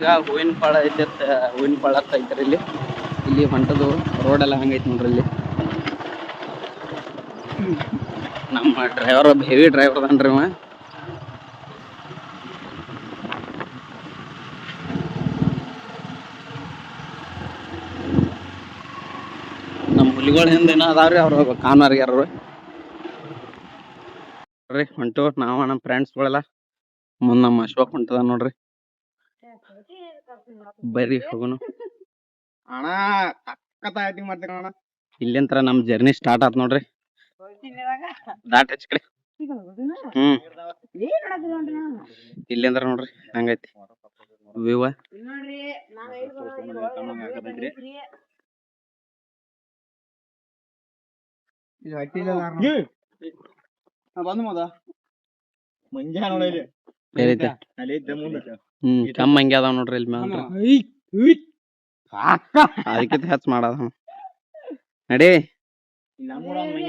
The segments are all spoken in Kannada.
ಈಗ ಹೂವಿನ ಪಾಳ ಐತೆ, ಹೂವಿನ ಪಾಳ ಅಂತ ಐತ್ರಿ ಇಲ್ಲಿ. ಇಲ್ಲಿ ಹೊಂಟದು ರೋಡ್ ಎಲ್ಲ ಹಂಗೈತಿ ನೋಡ್ರಿ. ಇಲ್ಲಿ ನಮ್ಮ ಡ್ರೈವರ್ ಹೆವಿ ಡ್ರೈವರ್ ಅದನ್ರಿ ಅವ. ನಮ್ಮ ಹುಲಿಗಳ ಹಿಂದೆ ಏನೋ ಅದಾವ್ರಿ, ಅವ್ರು ಕಾನರ್ಗ್ಯಾರ ಹೊಂಟು. ನಾವ ನಮ್ಮ ಫ್ರೆಂಡ್ಸ್ಗಳೆಲ್ಲ ಮುಂದ್ ನಮ್ಮ ಅಶೋಕ್ ಹೊಂಟದ ನೋಡ್ರಿ. ಬರ್ರಿ ಹೋಗೋಣ ಅಣ್ಣ. ಮಾಡ್ತೀರ ಅಣ್ಣ. ಇಲ್ಲಿಂತ್ರ ನಮ್ ಜರ್ನಿ ಸ್ಟಾರ್ಟ್ ಆತ್ ನೋಡ್ರಿ. ದಾಟ್ ಹಚ್ಚ ಕಡೆ. ಇಲ್ಲಿಂದ್ರ ನೋಡ್ರಿ ಹಂಗೈತಿ ವ್ಯೂವ. ಬಂದು ಮದ ಮಂಜ ನೋಡಿ ಕಮ್ಮ ಹಂಗೆ ಅದಾವ ನೋಡ್ರಿ ಇಲ್ಲಿ ಮ್ಯಾಲ. ಅದಕ್ಕಿಂತ ಹೆಚ್ಚ ಮಾಡದ ನಡಿ. 16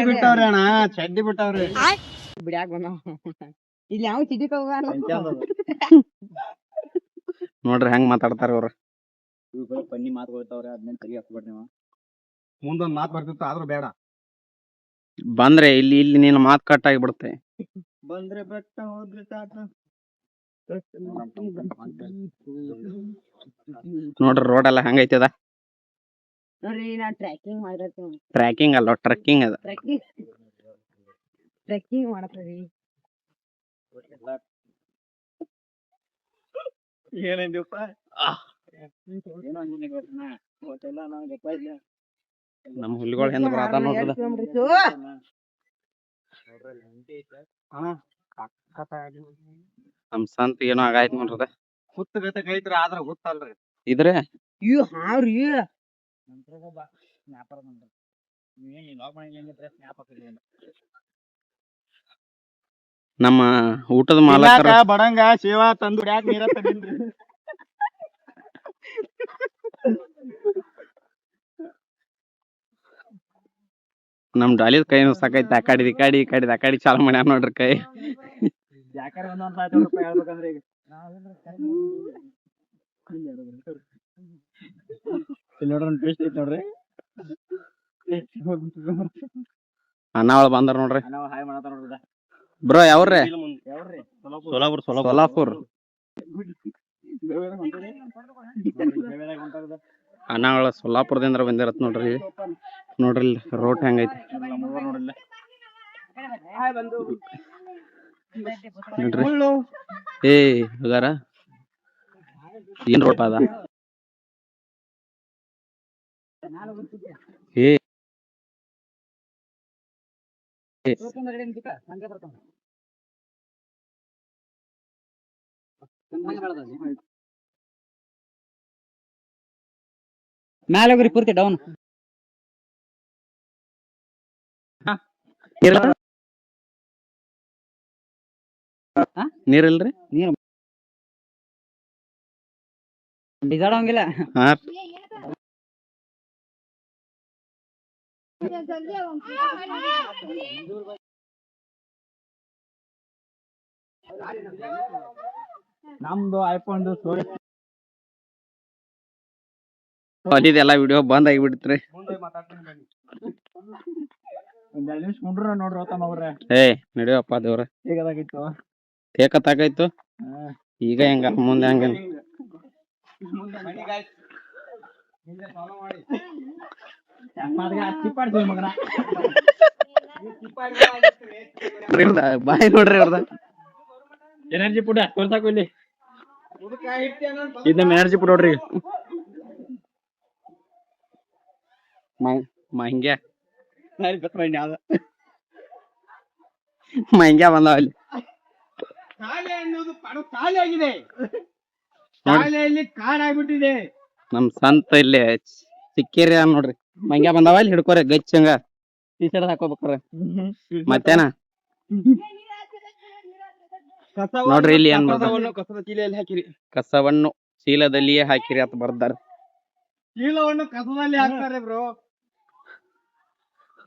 ಬಿಟ್ಟವ್ರಿ ಅಣ್ಣ, ಚಡ್ಡಿ ಬಿಟ್ಟವ್ರಿ. ಬಿಡ್ಯಾಕ ಬಂದಾವ ಇಲ್ಲಿ ಯಾವ ಚಿಟಿಕ್ ನೋಡ್ರಿ ಹೆಂಗ್ ಮಾತಾಡ್ತಾರ ಅವ್ರ. ಪನ್ನಿ ಮಾತು ಹೋಗ್ತಾವ್ರೆ, ಅದನ್ನ ಸರಿ ಹಾಕ್ಬಿಡ್ರಿ ನೀವು. ಮುಂದೊಂದ್ ಮಾತು ಬರ್ತಿತ್ತು ಆದ್ರೂ ಬೇಡ. ಬಂದ್ರೆ ಇಲ್ಲಿ ನೀನು ಮಾತು ಕಟ್ ಆಗಿಬಿಡುತ್ತೆ. ಬಂದ್ರೆ ಬೆಟ್ಟ ಹೋದ್ರೆ ಸಾಕ. ನೋಡ್ರಿ ರೋಡ್ ಎಲ್ಲ ಹೆಂಗೈತದ ನೋಡ್ರಿ. ನಾ ಟ್ರ್ಯಾಕಿಂಗ್ ಮಾಡಿರ್ತೀನಿ. ಟ್ರ್ಯಾಕಿಂಗ್ ಅಲ್ಲ, ಟ್ರಕ್ಕಿಂಗ್ ಅದ. ಟ್ರೆಕ್ಕಿಂಗ್ ಮಾಡತ್ತೀವಿ. ಏನಂದಿಪ್ಪ? ನಮ್ಮ ಹುಲಿಗಳು ಹೆಂಗ್ ಬರತ್ತ ನೋಡ್ರಿ. ನಮ್ ಸಂತ ಏನೋ ಆಗಾಯ್ತು ನೋಡ್ರದ. ಹುತ್ತಗತೆ ಕೈತ್ರ ಆದ್ರ ಹುತ್ತಲ್ರಿ ಇದ್ರೆ ಇವ್ ಹಾವ್ರಿ. ನಮ್ಮ ಊಟದ ಮಾಲಕರ ಬಡಂಗ ಸೇವಾ ತಂದು ಯಾಕೆ ನೀರ ತಂದಿನ್ರಿ. ನಮ್ ಡಾಲಿದ ಕೈ ಸಾಕೈತಿ. ಆ ಕಡೆ ಈ ಕಡೆ ಆ ಕಡೆ ಚಾಲು ಮಾಡ್ಯಾರ ನೋಡ್ರಿ ಕೈ. ಯಾಕಾರ ಒಂದೊಂದ್ ₹500 ಹೇಳ್ಬೇಕಂದ್ರೆ ಈಗ ಇಲ್ಲಿ ನೋಡ್ರಿ ಟೇಸ್ಟ್ ಐತಿ ನೋಡ್ರಿ. ಅಣ್ಣಾವಳ ಬಂದಾರ ನೋಡ್ರಿ. ಹಾಯ್ ಮಾಡತಾರ ನೋಡ್ರಿ. ಬ್ರೋ ಯಾವ್ರಿ? ಸೋಲಾಪುರ್. ಅಣ್ಣಾವಳ ಸೋಲಾಪುರದಿಂದ ಬಂದಿರತ್ ನೋಡ್ರಿ. ನೋಡ್ರಿ ರೋಡ್ ಹೆಂಗೈತಿ ನೋಡ್ರಿ. ಏ ಹೋಗಾರ ಏನ್ ರೋಡ್ ಅದ? ಏ ಮ್ಯಾಲ ಹೋಗ್ರಿ ಪೂರ್ತಿ ಡೌನ್. ನೀರಿಲ್ರಿ? ನೀರ್ ಬಿಸಾಡಂಗಿಲ್ಲ. ನಮ್ದು ಐಫೋನ್ ಸ್ಟೋರಿ ಅಲ್ಲಿದೆಲ್ಲ ವಿಡಿಯೋ ಬಂದ್ ಆಗಿಬಿಡ್ತ್ರಿ. ಒಂದ್ 2 ನಿಮಿಷ ಮುಂಡ್ರ ನೋಡ್ರಿ ಅವ್ರೆ. ಏ ನಡಿಯಪ್ಪ ದೇವ್ರ. ಹೇಗದಾಗಿತ್ತು ತೇಕತ್ತಾಗೈತು. ಈಗ ಹೆಂಗ ಮುಂದೆ ಹಂಗ ಬಾಯ್ ನೋಡ್ರಿ ಅವ್ರದ. ಎನರ್ಜಿ ಪುಡ ಕೊಡ್ಸಾಕು ಇಲ್ಲಿ. ಇದ್ ನಮ್ ಎನರ್ಜಿ ಪುಡ್ ನೋಡ್ರಿ. ಮಂಗ್ಯ ಮಂಗ್ಯ ಬಂದಾವ ಅಲ್ಲಿ. ಶಾಲೆ ಅನ್ನೋದು ಶಾಲೆ ಆಗಿದೆ, ಶಾಲೆಯಲ್ಲಿ ಕಾಡಾಗ್ಬಿಟ್ಟಿದೆ. ನಮ್ ಸಂತ ಇಲ್ಲಿ ಸಿಕ್ಕೇರಿ ನೋಡ್ರಿ. ಮಂಗ್ಯ ಬಂದಾವ ಅಲ್ಲಿ ಹಿಡ್ಕೋರಿ ಗಚ್ಚಂಗ ಟೀ ಶರ್ಟ್ ಹಾಕೋಬೇಕ್ರ. ಮತ್ತೇನ ನೋಡ್ರಿ ಇಲ್ಲಿ ಏನ್ ಕಸದ ಚೀಲದಲ್ಲಿ ಹಾಕಿರಿ. ಕಸವನ್ನು ಚೀಲದಲ್ಲಿಯೇ ಹಾಕಿರಿ ಅಂತ ಬರ್ದಾರ. ಚೀಲವನ್ನು ಕಸದಲ್ಲಿ ಹಾಕ್ತಾರೆ ಬ್ರೋ.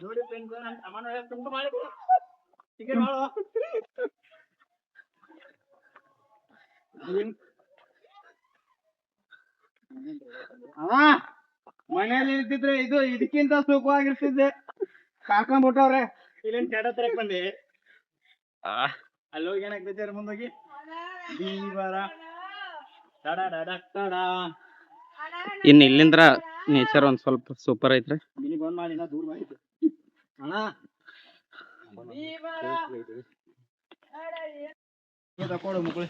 ನೋಡಿ ಫ್ರೆಂಡ್ಸ್ ನನ್ನ ಸಾಮಾನು ತುಂಬ ಮಾಡಿ ಟಿಕೆಟ್ ಮಾಡು ಮನೇಲಿ ಇರ್ತಿದ್ರೆ ಇದು ಇದಕ್ಕಿಂತ ಸುಖವಾಗಿರ್ತಿದ್ದೆ ಕಾಕೊಂಡ್ಬಿಟ್ಟವ್ರೆ ಇಲ್ಲೇನ್ ಚಡ ತರಕ್ ಬಂದೆ ಅಲ್ಲಿ ಹೋಗಿ ಏನಾಗ್ತೈತೆ ಮುಂದೋಗಿ ಬೀವರ ಇನ್ ಇಲ್ಲಿಂದ್ರ ನೇಚರ್ ಒಂದ್ ಸ್ವಲ್ಪ ಸೂಪರ್ ಐತ್ರಿ. ಬಿನಿ ಬಂದ್ ಮಾಡಿ ದೂರ ಮಾಡಿದ್ದು ಅಣ್ಣ ತಕೊಡು ಮಕ್ಕಳು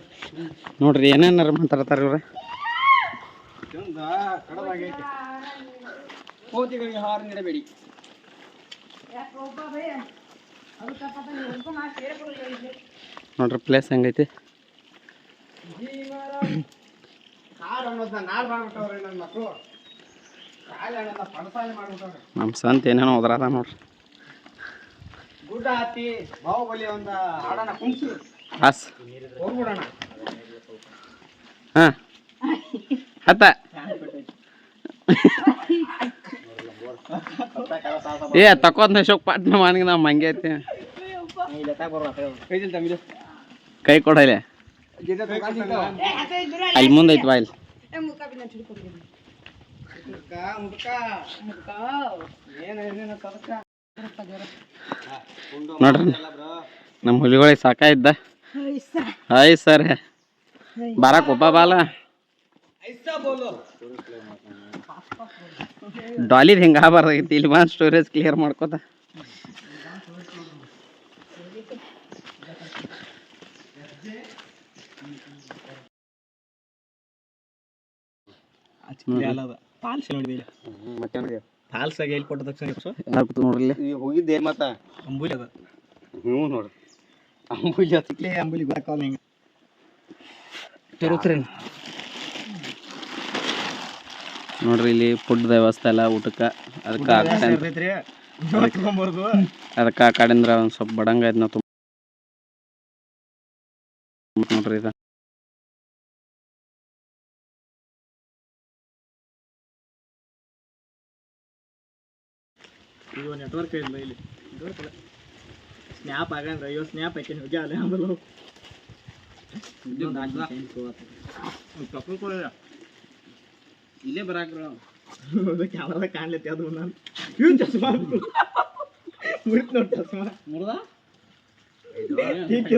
ನೋಡ್ರಿ ಏನೇನಾರ ಮಾತಾಡ್ತಾರ ಇವ್ರ. ಚಂದ ಕಡದಾಗೈತೆ ಕೋತಿಗಳಿಗೆ ಹಾರು ನೀಡಬೇಡಿ. ನೋಡ್ರಿ ಪ್ಲೇಸ್ ಹೆಂಗೈತಿ. ಹಾಡು ಅನ್ನೋದನ್ನ ನಾಡ್ ಮಾಡ್ಬಿಟ್ಟವ್ರೆ ನನ್ನ ಮಕ್ಕಳು. ಕಾಯಿಲೆ ಅನ್ನೋದನ್ನ ಪಣಸಾಲೆ ಮಾಡ್ಬಿಟ್ಟವ್ರೆ. ನಮ್ ಸಂತ ಏನೇನೋ ಹೋದ್ರದ ನೋಡ್ರಿ. ಗುಡ್ಡ ಹತ್ತಿ ಬಾಹುಬಲಿ ಒಂದ ಹಾಡನ್ನ ಕುಂಸಿ ಹಾಸ್ ಹೋಗ್ಬಿಡೋಣ. ಹಾ ಹತ್ತ ಏ ತಕೋದ್ ನಶೋಕ್ ಪಾಟ್ನ ಮಾನಿಗೆ ನಾವು ಮಂಗೆ ಐತಿ. ಕೈ ಕೊಡಲೆ ಅಲ್ಲಿ ಮುಂದೆ ಐತಿ ಬಾ ಇಲ್ಲಿ. ನೋಡ್ರಿ ನಮ್ಮ ಹುಲಿಗಳಿಗೆ ಸಾಕಾಯ್ದ. ಹಾಯ್ ಸರ್ ಬಾರಕ್ ಒಬ್ಬ ಬಾಲ ಡಾಲಿದ್ ಹಿಂಗ ಆಗಬಾರ್ದಾಗಿತ್ತು. ಇಲ್ಲಿ ಬಂದು ಸ್ಟೋರೇಜ್ ಕ್ಲಿಯರ್ ಮಾಡ್ಕೋತ ಹೋಗಿದ್ದೆ ಮತ್ತ ಅಂಬುಲಿ ಅದ. ಹ್ಞೂ ನೋಡ್ರಿ ಅಂಬುಲಿ ಹತ್ತಲೇ ಅಂಬುಲಿ ಗೊತ್ತಾಗಲ್ಲ ಹಿಂಗ ನೋಡ್ರಿ ಇಲ್ಲಿ ಫುಡ್ ವ್ಯವಸ್ಥೆ ಎಲ್ಲ ಊಟಕ್ಕೆ ಅದಕ್ಕೆ ಅದಕ್ಕೆ ಆ ಕಡೆಂದ್ರ ಒಂದು ಸ್ವಲ್ಪ ಬಡಂಗ ಐತ್ ನಾವು ನೋಡ್ರಿ ಇದು ಈಗ ನೆಟ್ವರ್ಕ್ ಇಲ್ಲ ಇಲ್ಲಿ. ನೆಟ್ವರ್ಕ್ ಇಲ್ಲ. ಸ್ನ್ಯಾಪ್ ಆಗಂದ್ರೆ ಅಯ್ಯೋ ಸ್ನ್ಯಾಪ್ ಹಾಕಿ ಹೋಗಿ ಅಲ್ಲೇ ಆಮೇಲೆ ಇಲ್ಲೇ ಬರಾಕ್ರ ಕ್ಯಾಮ್ರಾದಾಗ ಕಾಣ್ಲೈತಿ ಅದು ನಾನು ಇವ್ ಚಸ್ಮಾ ಮುರಿತ್ ನೋಡಿ ಚಸ್ಮಾ ಮುರ್ದ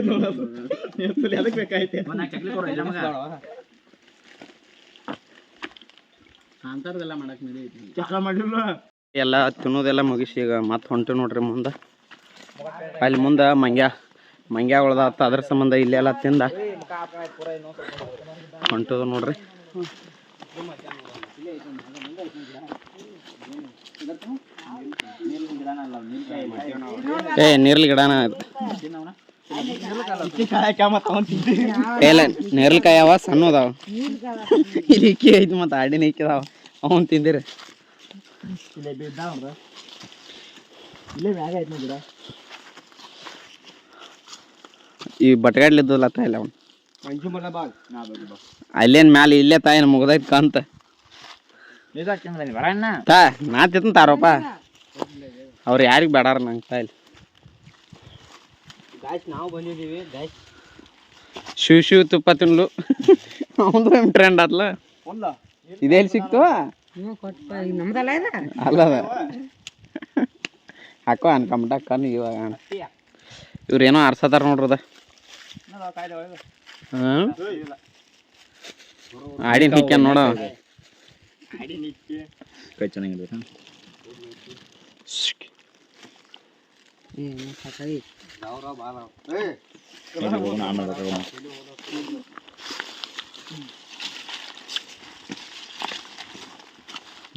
ನೋಡೋದು ಅದಕ್ಕೆ ಬೇಕಾಯ್ತೆ ಅಂತರ್ದೆಲ್ಲ ಮಾಡಕ್ ನಡೀತಿ ಚಕ್ರ ಮಾಡಿಲ್ಲ ಎಲ್ಲ ತಿನ್ನೋದೆಲ್ಲ ಮುಗಿಸಿ ಈಗ ಮತ್ತೆ ಹೊಂಟು ನೋಡ್ರಿ ಮುಂದೆ. ಅಲ್ಲಿ ಮುಂದೆ ಮಂಗ್ಯ ಉಳ್ದಾತ ಅದ್ರ ಸಂಬಂಧ ಇಲ್ಲೆಲ್ಲ ತಿಂದ ಹೊಂಟದ ನೋಡ್ರಿ. ಏ ನೀರ್ಲಿ ಗಿಡನ ಇಲ್ಲ ನೇರ್ಲಿಕಾಯಿ ಅವ ಸಣ್ಣ ಅದಾವ. ಇಲ್ಲಿ ಇಕ್ಕಿ ಐತಿ ಮತ್ತೆ ಆಡಿನ ಇಕ್ಕಿದಾವ ಅವನ್ ತಿಂದಿರಿ. ಈ ಬಟ್ಗಾಡ್ಲಿದ್ದಲ್ಲ ತಾಯಿಲ್ಲ ಅವನು ಅಲ್ಲೇನ್ ಮ್ಯಾಲ ಇಲ್ಲೇ ತಾಯಿನ ಮುಗ್ದೈತ್ ಕಂತ ನಾ ತಿಂತಾರಪ್ಪ ಅವ್ರು ಯಾರಿಗ್ ಬೇಡಾರ ನಂಗೆ ತಾಯಿಲ್. ನಾವು ಬಂದಿದ್ದೀವಿ ಶಿವ್ ತುಪ್ಪ ತಿನ್ಲು ಅವಂದು ಟ್ರೆಂಡ್ ಆತ್ಲ. ಇದೆಲ್ಲಿ ಸಿಕ್ತು ಅಲ್ಲದ ಹಾಕೋ ಅನ್ಕೊಂಬಿಟ್ಟ ಕಣ್ಣು ಇವಾಗ ಇವ್ರೇನೋ ಆರ್ಸತಾರ ನೋಡ್ರದ. ಆಡಿನ ಹಿಕ್ಕ್ಯಾನ ನೋಡ ಕೈ ಚೆನ್ನಾಗಿದೆ.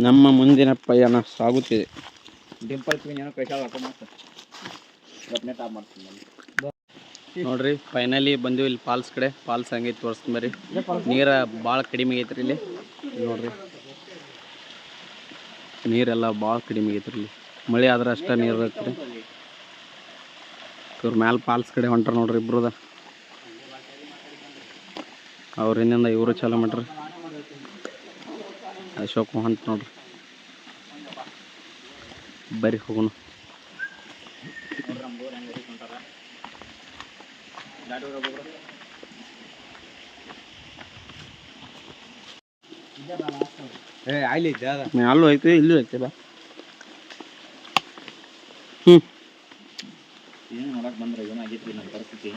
ನಮ್ಮ ಮುಂದಿನ ಪಯಣ ಸಾಗುತ್ತಿದೆ. ನೋಡ್ರಿ ಫೈನಲಿ ಬಂದಿವಿ ಇಲ್ಲಿ ಫಾಲ್ಸ್ ಕಡೆ. ಫಾಲ್ಸ್ ಹಂಗೈತಿ ತೋರಿಸ್ತೀನಿ ಬರ್ರಿ. ನೀರ ಭಾಳ ಕಡಿಮೆ ಆಗೈತ್ರಿ ಇಲ್ಲಿ ನೋಡ್ರಿ. ನೀರೆಲ್ಲ ಭಾಳ ಕಡಿಮೆ ಆಗೈತ್ರಿ ಇಲ್ಲಿ. ಮಳೆ ಆದ್ರೆ ಅಷ್ಟೇ ನೀರು ಇರ್ತೈತ್ರಿ. ಇವ್ರ ಮ್ಯಾಲ ಫಾಲ್ಸ್ ಕಡೆ ಹೊಂಟ್ರ ನೋಡ್ರಿ ಇಬ್ರದ. ಅವ್ರಿಂದ ಇವರು ಚಾಲೂ ಮಾಡ್ರಿ. ಅಶೋಕ್ ಹೊಂಟ್ ನೋಡ್ರಿ ಬರ್ರಿ ಹೋಗೋಣ. ಅಲ್ಲೂ ಐತಿ ಇಲ್ಲೂ ಐತಿ ಬಾ ಹ್ಮ್ ಏನು ನೋಡಕ್ ಬಂದ್ರೆ ಏನಾಗೈತಿ ನಮ್ಮ ಪರಿಸ್ಥಿತಿ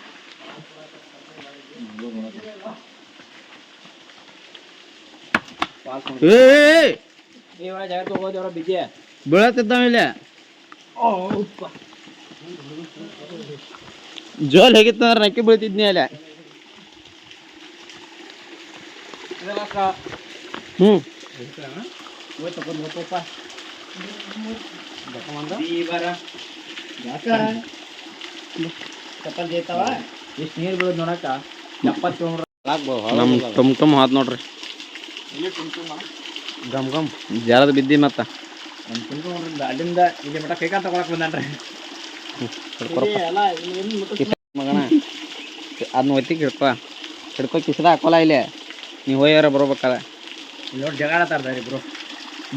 ಜಾಗ ತಗೋದೇವ್ರ ಬಿಜಿ ಬೀಳತ್ತಿದ್ದಾವ ಇಲ್ಲಿ ಜೋಲ್ ಹೇಗಿತ್ತಂದ್ರೆ ನಕ್ಕಿ ಬೀಳ್ತಿದ್ನಿ ಅಲ್ಲ ಹ್ಮ್ ಚಪ್ಪಲ್ ಜೈತಾವ ಎಷ್ಟು ನೀರು ಬೀಳೋದು ನೋಡಕ್ಕ 70 ನಮ್ ಟುಮ್ ಹಾತ್ ನೋಡ್ರಿ ಗಮ್ ಗಮ್ ಜಾರದ ಬಿದ್ದಿ ಮತ್ತ ಅಲ್ಲಿಂದ ಇಲ್ಲಿ ಮಟ ಕೈಕಾಲ್ ತಗೊಳಕ್ ಬಂದನ್ರಿ ಮಗಣ ಅದನ್ನ ಒತ್ತಿಗೆ ಹಿಡ್ಕೊ ಕಿಸದ ಹಾಕೋಲ್ಲ ಇಲ್ಲಿ ನೀವು ಹೋಗ್ಯಾರ ಬರ್ಬೇಕಲ್ಲ ಇಲ್ಲಿ ನೋಡಿ ಜಗಳ ಆಡ್ತಾರ್ದಾರಿ ಇಬ್ರು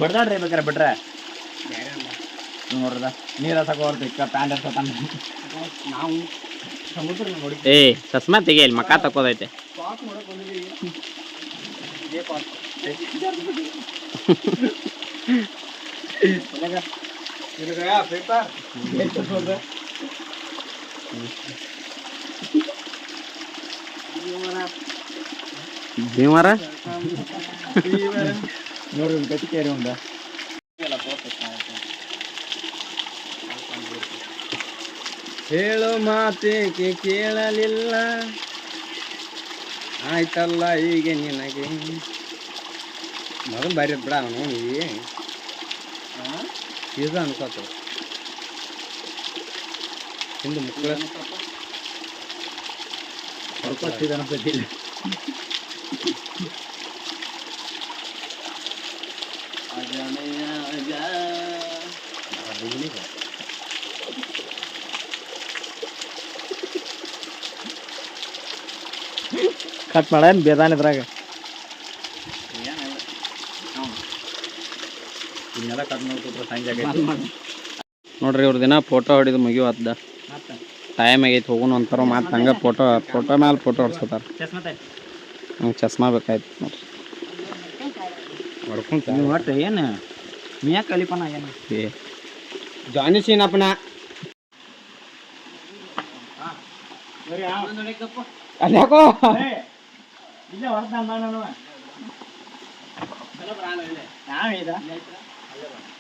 ಬಡ್ದಾಡ್ರಿ ಬೇಕಾರೆ ಬಿಟ್ರೆ ನೋಡ್ರದ ನೀರು ಹಸಕೋರ್ತಿ ಪ್ಯಾಂಟ್ ಹರ್ಸತಾನ ನಾವು ಸಮುದ್ರ ನೋಡಿ ಏ ಚಸ್ಮಾ ತೆಗಿ ಇಲ್ಲಿ ಮಕ್ಕ ತಕೋದೈತೆ ಭೀಮರ ನೋಡ್ರಿ ಗಟ್ಟಿ ಕೇರಿ ಒಂದ ಹೇಳು ಮಾತೇಕೆ ಕೇಳಲಿಲ್ಲ ಆಯ್ತಲ್ಲ ಈಗ ನಿನಗೆ ಮಗನ್ ಬಾರಿ ಬಿಡ ಅವನು ಈಗ ಅನ್ಕೋತ ಹಿಂದೆ ಮುಕ್ಕಳ ಅನ್ಸತ್ತಿಲ್ಲ ಕಟ್ ಮಾಡ ಬೇದಾನ ಇದ್ರಾಗ ಇನ್ನೆಲ್ಲ ಕಟ್ ಮಾಡ್ಕೊಟ್ರೆ ಸಂಜೆ ನೋಡ್ರಿ ಇವ್ರ ದಿನ ಫೋಟೋ ಹೊಡಿದು ಮುಗಿಯುವದ್ದ ಟೈಮ್ ಆಗೈತೆ ಹೋಗೋಣ ಅಂತಾರ ಮತ್ತೆ ಹಂಗೆ ಫೋಟೋ ಮೇಲೆ ಫೋಟೋ ಹೊಡ್ಸ್ಕೊತಾರ ನಂಗೆ ಚಸ್ಮಾ ಬೇಕಾಯ್ತು ನೋಡ್ರಿ ಹೊಡ್ಕೊಂತ ಒಟ್ಟು ಏನು ಮಿಯಾ ಕಲಿಪನ ಏನು ಏ ಜಾನಿ ಸೀನಪ್ಪನ ಅಲ್ಲಿ ಯಾಕೋ ಇಲ್ಲೇ ಹೊರತ ನಾನು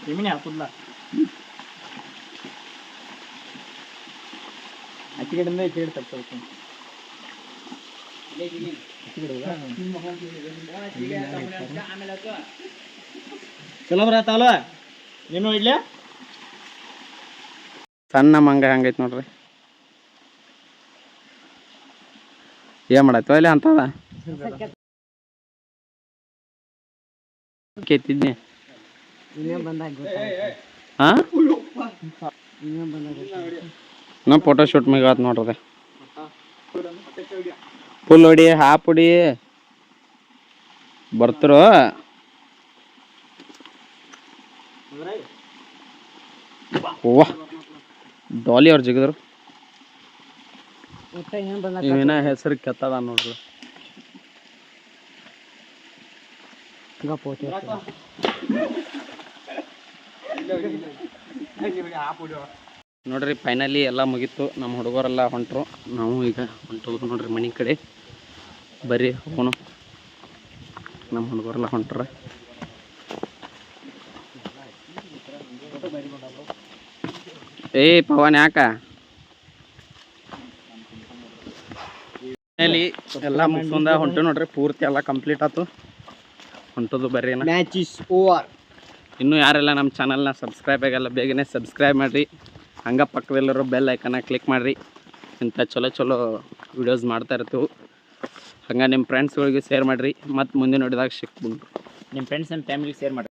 ನಿಮಿನಿ ಹಾಕುದ್ಲ ಅಕ್ಕಿ ಕಡೆಯಿಂದ ಈ ಕಡೆ ತಪ್ಪ ಚಲೋ ಬರತ್ತಲ್ಲ ನೀನು ಇಡ್ಲೆ ಸಣ್ಣ ಮಂಗ ಹಂಗೈತೆ ನೋಡ್ರಿ ಏನ್ ಮಾಡತ್ತೋ ಇಲ್ಲಿ ಅಂತದ ಕೆತ್ತಿದ್ನಿ ಹಾ ನಮ್ಮ ಫೋಟೋ ಶೂಟ್ ಮ್ಯಾಗ ಆತ್ ನೋಡ್ರಿ ಫುಲ್ ಹೊಡಿ ಹಾಪ್ ಹೊಡಿ ಬರ್ತಿರೋ ಓ ಡಾಲಿ ಅವ್ರು ಜಿಗಿದ್ರು ಇವೇನ ಹೆಸರು ಕೆತ್ತದ ನೋಡ್ರಿ ನೋಡ್ರಿ ಫೈನಲಿ ಎಲ್ಲ ಮುಗೀತು ನಮ್ಮ ಹುಡುಗರೆಲ್ಲ ಹೊಂಟ್ರು ನಾವು ಈಗ ಹೊಂಟೋದು ನೋಡ್ರಿ ಮನೆ ಕಡೆ ಬರ್ರಿ ಹೋಗೋಣ ನಮ್ಮ ಹುಡುಗರೆಲ್ಲ ಹೊಂಟ್ರ ಏ ಪವನ್ ಯಾಕ ಎಲ್ಲ ಮುಗಿಸ್ಕೊಂಡ ಹೊಂಟು ನೋಡ್ರಿ ಪೂರ್ತಿ ಎಲ್ಲ ಕಂಪ್ಲೀಟ್ ಆಯ್ತು ಹೊಂಟೋದು ಬರ್ರಿ ಮ್ಯಾಚ್ ಇಸ್ ಓವರ್ ಇನ್ನೂ ಯಾರೆಲ್ಲ ನಮ್ಮ ಚಾನಲ್ನ ಸಬ್ಸ್ಕ್ರೈಬ್ ಆಗಲ್ಲ ಬೇಗನೆ ಸಬ್ಸ್ಕ್ರೈಬ್ ಮಾಡಿರಿ ಹಂಗೆ ಪಕ್ಕದಲ್ಲಿರೋ ಬೆಲ್ ಐಕನ್ನ ಕ್ಲಿಕ್ ಮಾಡಿರಿ ಇಂಥ ಚಲೋ ಚಲೋ ವಿಡಿಯೋಸ್ ಮಾಡ್ತಾ ಇರ್ತೀವಿ ಹಂಗೆ ನಿಮ್ಮ ಫ್ರೆಂಡ್ಸ್ಗಳಿಗೆ ಶೇರ್ ಮಾಡಿರಿ ಮತ್ತು ಮುಂದೆ ನೋಡಿದಾಗ ಸಿಕ್ಬಿಡ್ರಿ ನಿಮ್ಮ ಫ್ರೆಂಡ್ಸ್ ಆ್ಯಂಡ್ ಫ್ಯಾಮಿಲಿಗೆ ಶೇರ್ ಮಾಡಿ